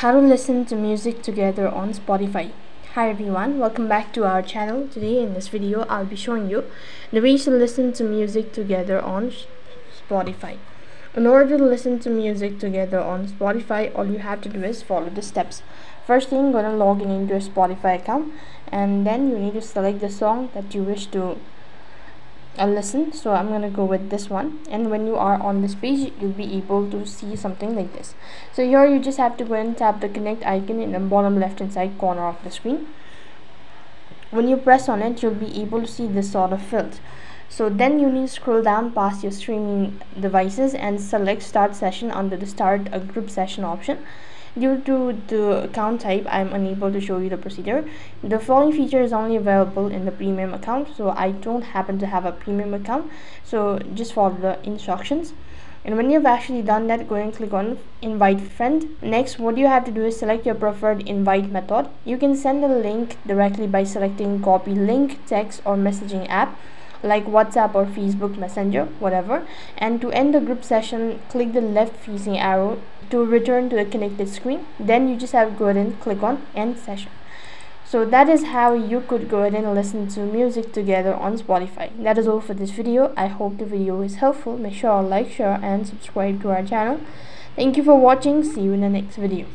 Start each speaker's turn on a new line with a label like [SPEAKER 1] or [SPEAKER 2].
[SPEAKER 1] How to listen to music together on Spotify. Hi everyone, welcome back to our channel. Today in this video I'll be showing you the ways to listen to music together on Spotify. In order to listen to music together on Spotify, all you have to do is follow the steps. First thing, go to log in into your Spotify account, and then you need to select the song that you wish to listen. So I'm gonna go with this one, and when you are on this page you'll be able to see something like this. So here you just have to go and tap the connect icon in the bottom left hand side corner of the screen. When you press on it, you'll be able to see this sort of field. So then you need to scroll down past your streaming devices and select start session under the start a group session option. Due to the account type, I am unable to show you the procedure. The following feature is only available in the premium account, so I don't happen to have a premium account, so just follow the instructions. And when you've actually done that, go and click on invite friend. Next, what you have to do is select your preferred invite method. You can send a link directly by selecting copy link, text or messaging app like WhatsApp or Facebook Messenger, whatever. And to end the group session, click the left facing arrow to return to the connected screen. Then you just have to go ahead and click on end session. So that is how you could go ahead and listen to music together on Spotify. That is all for this video. I hope the video is helpful. Make sure to like, share and subscribe to our channel. Thank you for watching. See you in the next video.